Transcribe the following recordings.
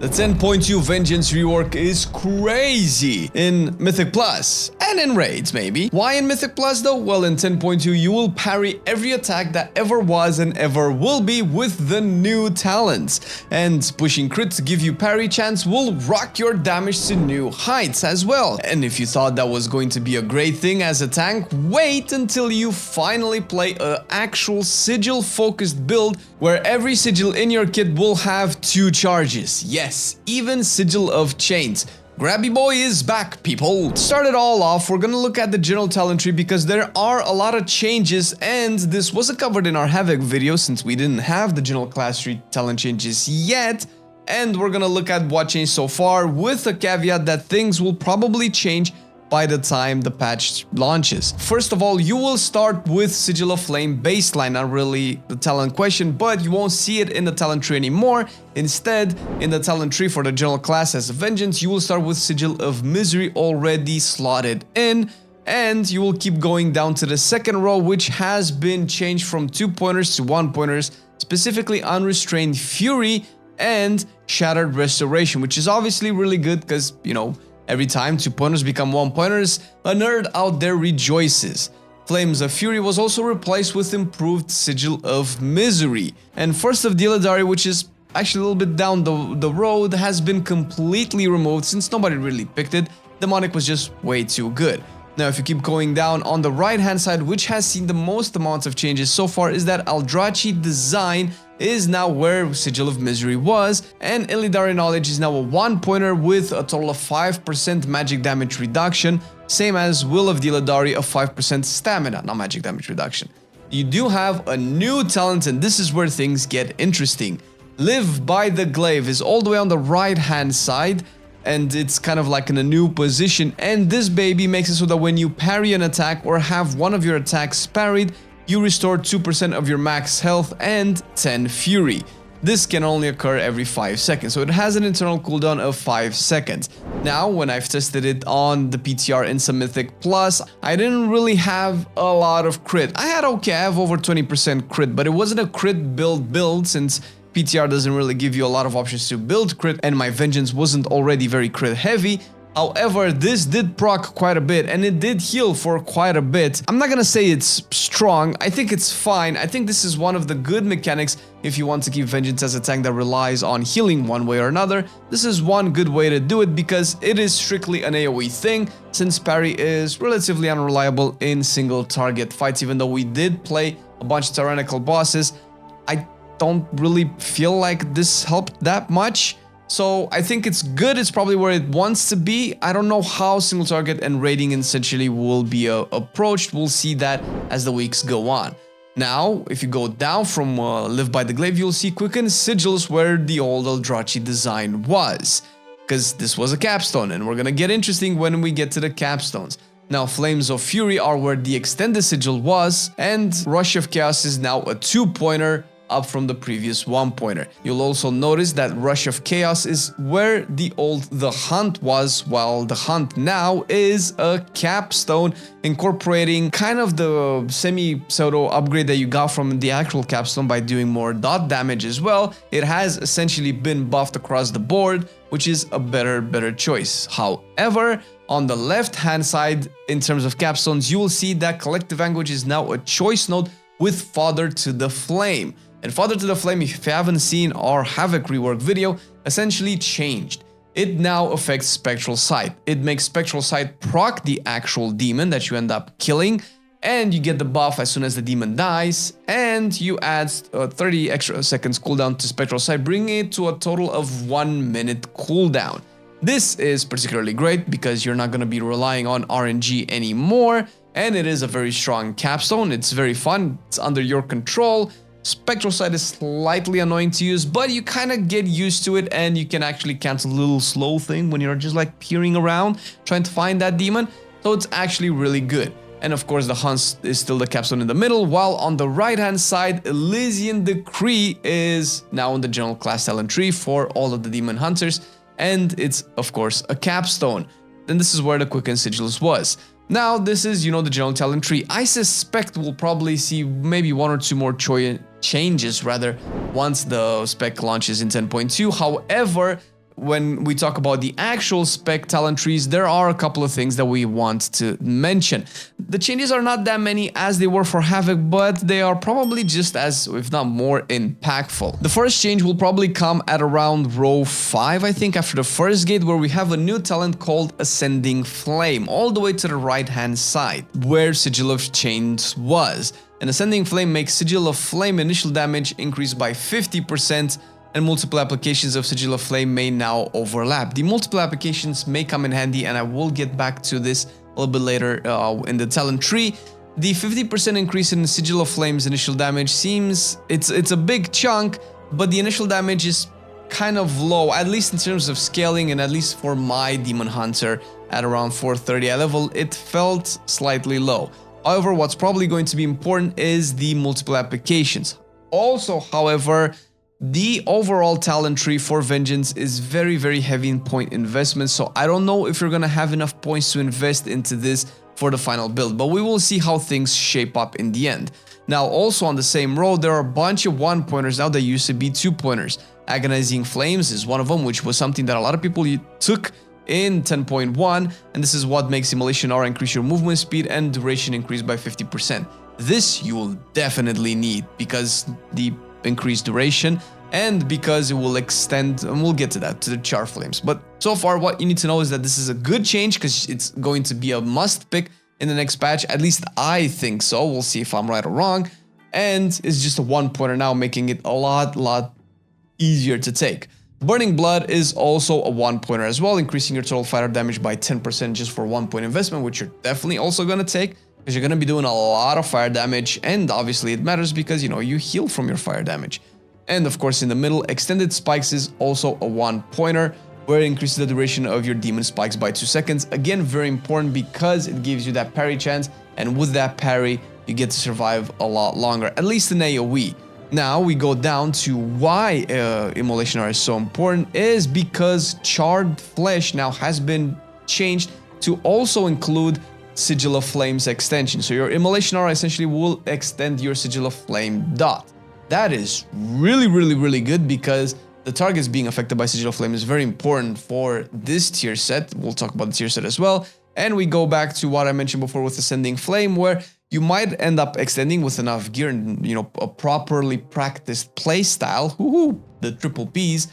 The 10.2 Vengeance rework is crazy in Mythic Plus and in Raids maybe. Why in Mythic Plus though? Well, in 10.2 you will parry every attack that ever was and ever will be with the new talents. And pushing crit to give you parry chance will rock your damage to new heights as well. And if you thought that was going to be a great thing as a tank, wait until you finally play an actual sigil focused build where every sigil in your kit will have 2 charges. Yes, even Sigil of Chains. Grabby Boy is back, people! To start it all off, we're gonna look at the general talent tree because there are a lot of changes, and this wasn't covered in our Havoc video since we didn't have the general class tree talent changes yet. And we're gonna look at what changed so far with a caveat that things will probably change by the time the patch launches. First of all, you will start with Sigil of Flame baseline, not really the talent question, but you won't see it in the talent tree anymore. Instead, in the talent tree for the general class as a Vengeance, you will start with Sigil of Misery already slotted in, and you will keep going down to the second row, which has been changed from 2-pointers to 1-pointers, specifically Unrestrained Fury and Shattered Restoration, which is obviously really good because, you know, every time 2-pointers become 1-pointers, a nerd out there rejoices. Flames of Fury was also replaced with improved Sigil of Misery. And First of Diladari, which is actually a little bit down the road, has been completely removed since nobody really picked it. Demonic was just way too good. Now, if you keep going down on the right-hand side, which has seen the most amount of changes so far, is that Eldrachi Design is now where Sigil of Misery was, and Illidari Knowledge is now a 1-pointer with a total of 5% magic damage reduction, same as Will of Diladari of 5% stamina, not magic damage reduction. You do have a new talent, and this is where things get interesting. Live by the Glaive is all the way on the right-hand side, and it's kind of like in a new position, and this baby makes it so that when you parry an attack or have one of your attacks parried, you restore 2% of your max health and 10 fury. This can only occur every 5 seconds, so it has an internal cooldown of 5 seconds. Now, when I've tested it on the PTR in some Mythic Plus, I didn't really have a lot of crit. I had I have over 20% crit, but it wasn't a crit build since PTR doesn't really give you a lot of options to build crit, and my Vengeance wasn't already very crit heavy. However, this did proc quite a bit, and it did heal for quite a bit. I'm not gonna say it's strong, I think it's fine. I think this is one of the good mechanics if you want to keep Vengeance as a tank that relies on healing one way or another. This is one good way to do it because it is strictly an AoE thing, since parry is relatively unreliable in single target fights. Even though we did play a bunch of tyrannical bosses, I don't really feel like this helped that much. So I think it's good, it's probably where it wants to be. I don't know how single target and raiding essentially will be approached. We'll see that as the weeks go on. Now, if you go down from Live by the Glaive, you'll see Quicken Sigils where the old Eldrachi design was. Because this was a capstone, and we're gonna get interesting when we get to the capstones. Now, Flames of Fury are where the extended sigil was, and Rush of Chaos is now a 2-pointer, up from the previous 1-pointer. You'll also notice that Rush of Chaos is where the old The Hunt was, while The Hunt now is a capstone, incorporating kind of the semi-pseudo upgrade that you got from the actual capstone by doing more dot damage as well. It has essentially been buffed across the board, which is a better choice. However, on the left-hand side, in terms of capstones, you will see that Collective Anguish is now a choice node with Father to the Flame. And Father to the Flame, if you haven't seen our Havoc rework video, essentially changed. It now affects Spectral Sight. It makes Spectral Sight proc the actual demon that you end up killing, and you get the buff as soon as the demon dies, and you add 30 extra seconds cooldown to Spectral Sight, bringing it to a total of 1 minute cooldown. This is particularly great because you're not going to be relying on RNG anymore, and it is a very strong capstone. It's very fun, it's under your control. Spectral Sight is slightly annoying to use, but you kind of get used to it, and you can actually cancel a little slow thing when you're just like peering around trying to find that demon, so it's actually really good. And of course the Hunt is still the capstone in the middle, while on the right hand side Elysian Decree is now in the general class talent tree for all of the demon hunters, and it's of course a capstone. Then this is where the Quicken Sigils was. Now this is, you know, the general talent tree. I suspect we'll probably see maybe 1 or 2 more changes rather once the spec launches in 10.2. However, when we talk about the actual spec talent trees, there are a couple of things that we want to mention. The changes are not that many as they were for Havoc, but they are probably just as, if not more, impactful. The first change will probably come at around row 5, I think, after the first gate, where we have a new talent called Ascending Flame, all the way to the right-hand side, where Sigil of Chains was. And Ascending Flame makes Sigil of Flame initial damage increase by 50%, and multiple applications of Sigil of Flame may now overlap. The multiple applications may come in handy, and I will get back to this a little bit later in the talent tree. The 50% increase in Sigil of Flame's initial damage seems it's a big chunk, but the initial damage is kind of low, at least in terms of scaling, and at least for my Demon Hunter at around 430 eye level, it felt slightly low. However, what's probably going to be important is the multiple applications. Also, however, the overall talent tree for Vengeance is very, very heavy in point investment, so I don't know if you're gonna have enough points to invest into this for the final build, but we will see how things shape up in the end. Now, also on the same road, there are a bunch of 1-pointers now that used to be 2-pointers. Agonizing Flames is one of them, which was something that a lot of people took in 10.1, and this is what makes Immolation Aura increase your movement speed and duration increase by 50%. This you will definitely need because the increased duration and because it will extend, and we'll get to that, to the Char Flames. But so far what you need to know is that this is a good change because it's going to be a must pick in the next patch, at least I think so. We'll see if I'm right or wrong. And it's just a 1-pointer now, making it a lot easier to take. Burning Blood is also a 1-pointer as well, increasing your total fire damage by 10% just for 1-point investment, which you're definitely also going to take because you're going to be doing a lot of fire damage, and obviously it matters because, you know, you heal from your fire damage. And of course in the middle, Extended Spikes is also a 1-pointer, where it increases the duration of your demon spikes by 2 seconds. Again, very important because it gives you that parry chance, and with that parry, you get to survive a lot longer, at least in AoE. Now we go down to why Immolation Aura is so important is because Charred Flesh now has been changed to also include Sigil of Flame's extension. So your Immolation Aura essentially will extend your Sigil of Flame dot. That is really good because the targets being affected by Sigil of Flame is very important for this tier set. We'll talk about the tier set as well. And we go back to what I mentioned before with Ascending Flame, where you might end up extending with enough gear and, you know, a properly practiced playstyle, the triple Ps,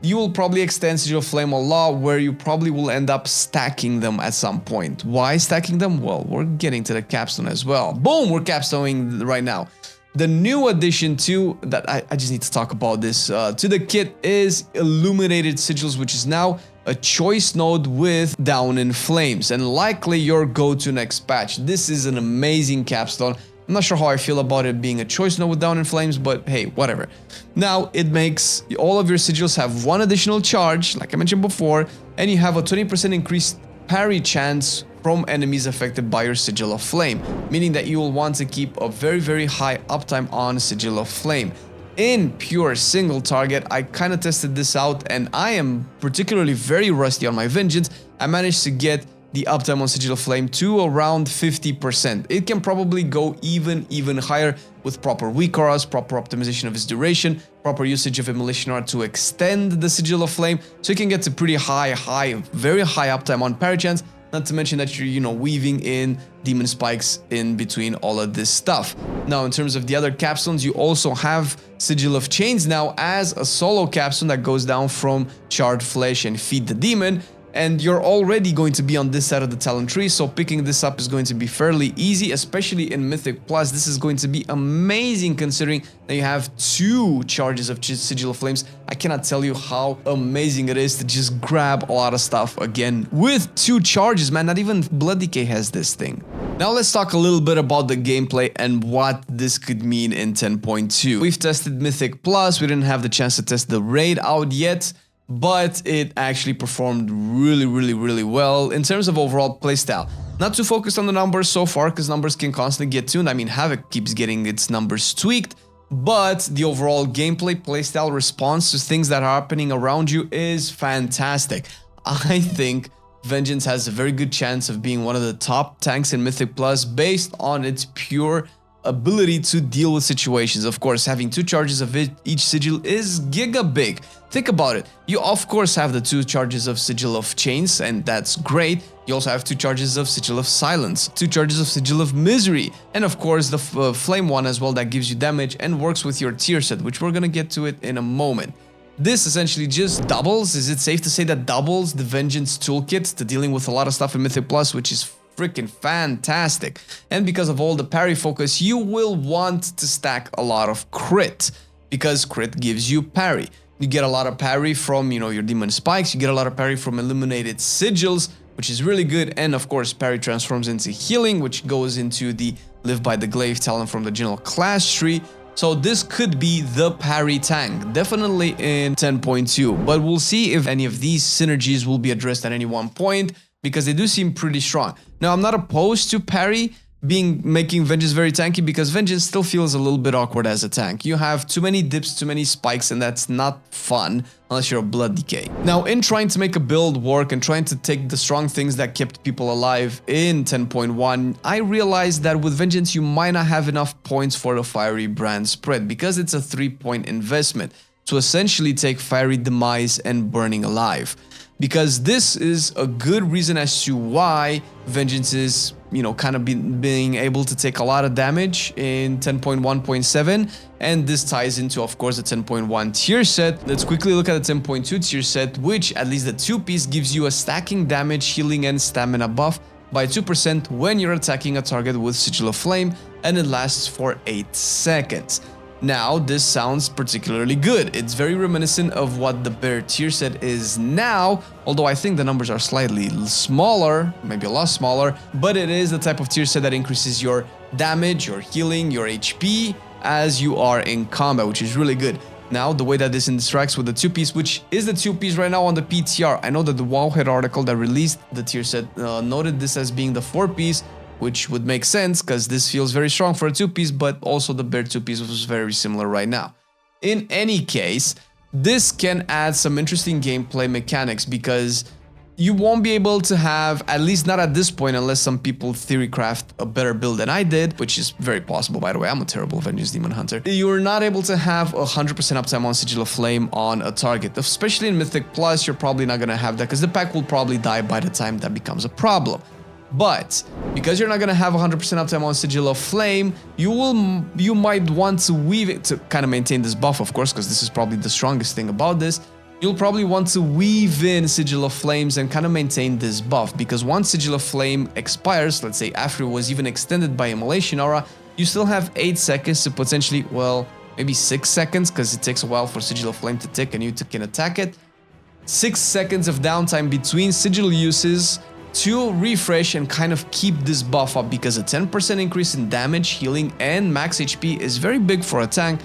you will probably extend Sigil of Flame a lot, where you probably will end up stacking them at some point. Why stacking them? Well, we're getting to the capstone as well. Boom, we're capstoning right now. The new addition to that, I just need to talk about this, to the kit is Illuminated Sigils, which is now a choice node with Down in Flames, and likely your go-to next patch. This is an amazing capstone. I'm not sure how I feel about it being a choice node with Down in Flames, but hey, whatever. Now, it makes all of your sigils have 1 additional charge, like I mentioned before, and you have a 20% increased parry chance from enemies affected by your Sigil of Flame, meaning that you will want to keep a very high uptime on Sigil of Flame. In pure single target, I kind of tested this out, and I am particularly very rusty on my Vengeance. I managed to get the uptime on Sigil of Flame to around 50%. It can probably go even higher with proper weak auras, proper optimization of its duration, proper usage of Immolation Aura to extend the Sigil of Flame, so you can get to pretty very high uptime on parry chance. Not to mention that you're, you know, weaving in demon spikes in between all of this stuff. Now, in terms of the other capstones, you also have Sigil of Chains now as a solo capstone that goes down from Charred Flesh and Feed the Demon. And you're already going to be on this side of the talent tree, so picking this up is going to be fairly easy, especially in Mythic Plus. This is going to be amazing considering that you have 2 charges of Sigil of Flames. I cannot tell you how amazing it is to just grab a lot of stuff again with 2 charges, man. Not even Blood Decay has this thing. Now let's talk a little bit about the gameplay and what this could mean in 10.2. We've tested Mythic Plus, we didn't have the chance to test the raid out yet, but it actually performed really well in terms of overall playstyle. Not too focused on the numbers so far, because numbers can constantly get tuned. I mean, Havoc keeps getting its numbers tweaked, but the overall gameplay, playstyle, response to things that are happening around you is fantastic. I think Vengeance has a very good chance of being one of the top tanks in Mythic Plus based on its pure ability to deal with situations. Of course, having 2 charges of each sigil is giga big. Think about it. You of course have the 2 charges of Sigil of Chains, and that's great. You also have 2 charges of Sigil of Silence, 2 charges of Sigil of Misery, and of course the Flame one as well that gives you damage and works with your tier set, which we're gonna get to it in a moment. This essentially just doubles, is it safe to say that doubles the Vengeance toolkit to dealing with a lot of stuff in Mythic Plus, which is freaking fantastic. And because of all the parry focus, you will want to stack a lot of crit, because crit gives you parry. You get a lot of parry from, you know, your demon spikes, you get a lot of parry from illuminated sigils, which is really good, and of course parry transforms into healing, which goes into the Live by the Glaive talent from the general class tree. So this could be the parry tank, definitely in 10.2, but we'll see if any of these synergies will be addressed at any one point, because they do seem pretty strong. Now, I'm not opposed to parry making Vengeance very tanky, because Vengeance still feels a little bit awkward as a tank. You have too many dips, too many spikes, and that's not fun unless you're a Blood Decay. Now, in trying to make a build work and trying to take the strong things that kept people alive in 10.1, I realized that with Vengeance you might not have enough points for the Fiery Brand spread, because it's a 3-point investment to essentially take Fiery Demise and Burning Alive. Because this is a good reason as to why Vengeance is, you know, kind of being able to take a lot of damage in 10.1.7, and this ties into, of course, the 10.1 tier set. Let's quickly look at the 10.2 tier set, which at least the 2-piece gives you a stacking damage, healing, and stamina buff by 2% when you're attacking a target with Sigil of Flame, and it lasts for 8 seconds. Now, this sounds particularly good. It's very reminiscent of what the Bear tier set is now, although I think the numbers are slightly smaller, maybe a lot smaller, but it is the type of tier set that increases your damage, your healing, your HP as you are in combat, which is really good. Now, the way that this interacts with the 2-piece, which is the 2-piece right now on the PTR, I know that the Wowhead article that released the tier set noted this as being the 4-piece, which would make sense because this feels very strong for a 2-piece, but also the Bear 2-piece was very similar right now. In any case, this can add some interesting gameplay mechanics, because you won't be able to have, at least not at this point, unless some people theorycraft a better build than I did, which is very possible, by the way. I'm a terrible Vengeance Demon Hunter. You're not able to have 100% uptime on Sigil of Flame on a target, especially in Mythic Plus. You're probably not going to have that, because the pack will probably die by the time that becomes a problem. But because you're not going to have 100% uptime on Sigil of Flame, you might want to weave it to kind of maintain this buff, of course, because this is probably the strongest thing about this. You'll probably want to weave in Sigil of Flames and kind of maintain this buff, because once Sigil of Flame expires, let's say after it was even extended by Immolation Aura, you still have 8 seconds to potentially, well, maybe 6 seconds, because it takes a while for Sigil of Flame to tick and you can attack it. 6 seconds of downtime between Sigil uses to refresh and kind of keep this buff up, because a 10% increase in damage, healing, and max HP is very big for a tank,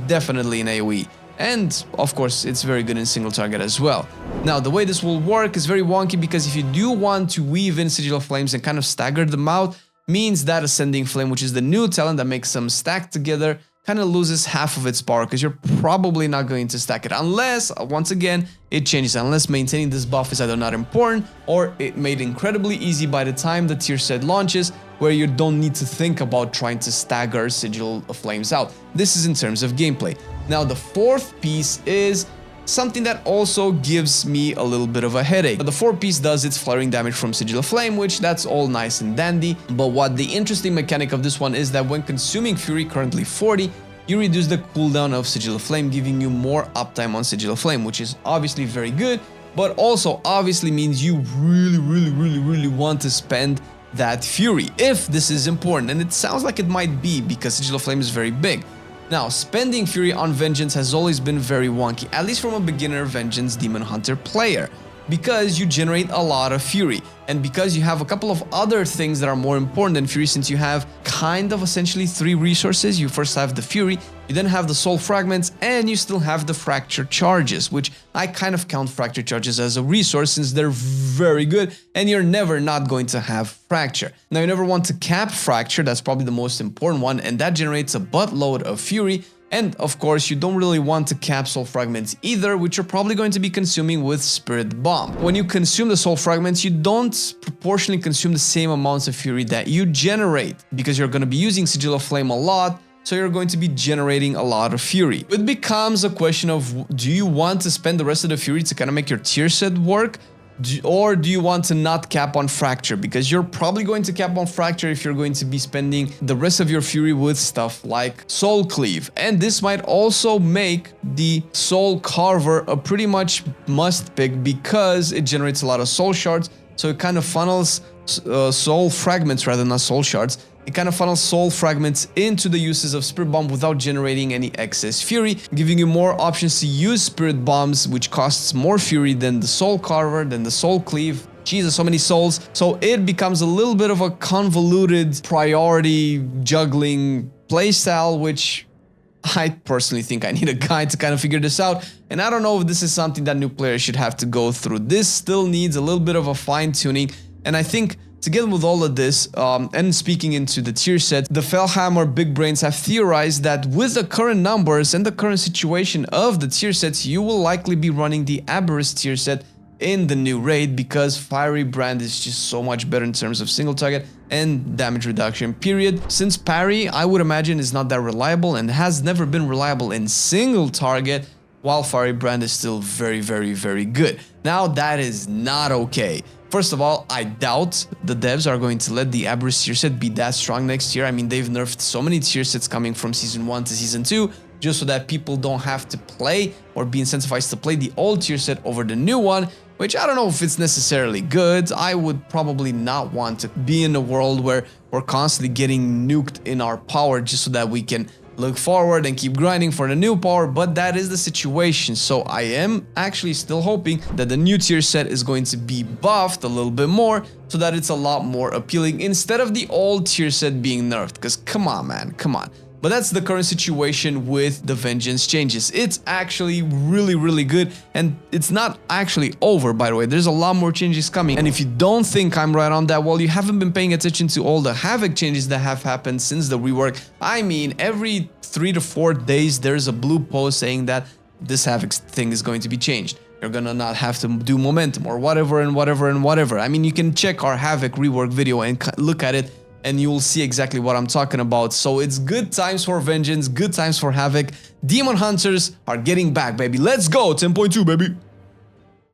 definitely in AoE. And of course, it's very good in single target as well. Now, the way this will work is very wonky, because if you do want to weave in Sigil of Flames and kind of stagger them out, means that Ascending Flame, which is the new talent that makes them stack together, kind of loses half of its power, because you're probably not going to stack it unless, once again, it changes, unless maintaining this buff is either not important or it made incredibly easy by the time the tier set launches, where you don't need to think about trying to stagger Sigil of Flames out. This is in terms of gameplay. Now, the 4th piece is something that also gives me a little bit of a headache. But the 4-piece does its flaring damage from Sigil of Flame, which that's all nice and dandy. But what the interesting mechanic of this one is that when consuming Fury, currently 40, you reduce the cooldown of Sigil of Flame, giving you more uptime on Sigil of Flame, which is obviously very good, but also obviously means you really want to spend that Fury, if this is important, and it sounds like it might be, because Sigil of Flame is very big. Now, spending Fury on Vengeance has always been very wonky, at least from a beginner Vengeance Demon Hunter player, because you generate a lot of Fury, and because you have a couple of other things that are more important than Fury, since you have kind of essentially 3 resources. You first have the Fury, you then have the Soul Fragments, and you still have the Fracture Charges, which I kind of count Fracture Charges as a resource, since they're very good, and you're never not going to have Fracture. Now, you never want to cap Fracture, that's probably the most important one, and that generates a buttload of Fury, And of course, you don't really want to cap soul fragments either, which you're probably going to be consuming with Spirit Bomb. When you consume the soul fragments, you don't proportionally consume the same amounts of fury that you generate, because you're going to be using Sigil of Flame a lot, so you're going to be generating a lot of fury. It becomes a question of, do you want to spend the rest of the fury to kind of make your tier set work? Or do you want to not cap on Fracture? Because you're probably going to cap on Fracture if you're going to be spending the rest of your fury with stuff like Soul Cleave. And this might also make the Soul Carver a pretty much must pick, because it generates a lot of soul shards. So it kind of funnels soul fragments rather than soul shards. It kind of funnels soul fragments into the uses of Spirit Bomb without generating any excess fury, giving you more options to use Spirit Bombs, which costs more fury than the Soul Carver, than the Soul Cleave. Jesus, so many souls. So it becomes a little bit of a convoluted priority juggling playstyle, which I personally think I need a guide to kind of figure this out. And I don't know if this is something that new players should have to go through. This still needs a little bit of a fine tuning. And I think together with all of this, and speaking into the tier set, the Felhammer big brains have theorized that with the current numbers and the current situation of the tier sets, you will likely be running the Aberrus tier set in the new raid, because Fiery Brand is just so much better in terms of single target and damage reduction, period. Since parry, I would imagine, is not that reliable and has never been reliable in single target, while Fiery Brand is still very, very, very good. Now, that is not okay. First of all, I doubt the devs are going to let the Aberrus tier set be that strong next year. I mean, they've nerfed so many tier sets coming from Season 1 to Season 2, just so that people don't have to play or be incentivized to play the old tier set over the new one, which I don't know if it's necessarily good. I would probably not want to be in a world where we're constantly getting nuked in our power just so that we can look forward and keep grinding for the new power, but that is the situation. So I am actually still hoping that the new tier set is going to be buffed a little bit more, so that it's a lot more appealing instead of the old tier set being nerfed, because come on, man, come on. But that's the current situation with the Vengeance changes. It's actually really, really good, and it's not actually over, by the way. There's a lot more changes coming, and if you don't think I'm right on that, well, you haven't been paying attention to all the Havoc changes that have happened since the rework. I mean, every 3 to 4 days, there's a blue post saying that this Havoc thing is going to be changed. You're gonna not have to do momentum or whatever and whatever and whatever. I mean, you can check our Havoc rework video and look at it, and you will see exactly what I'm talking about. So it's good times for Vengeance, good times for Havoc. Demon Hunters are getting back, baby. Let's go, 10.2, baby.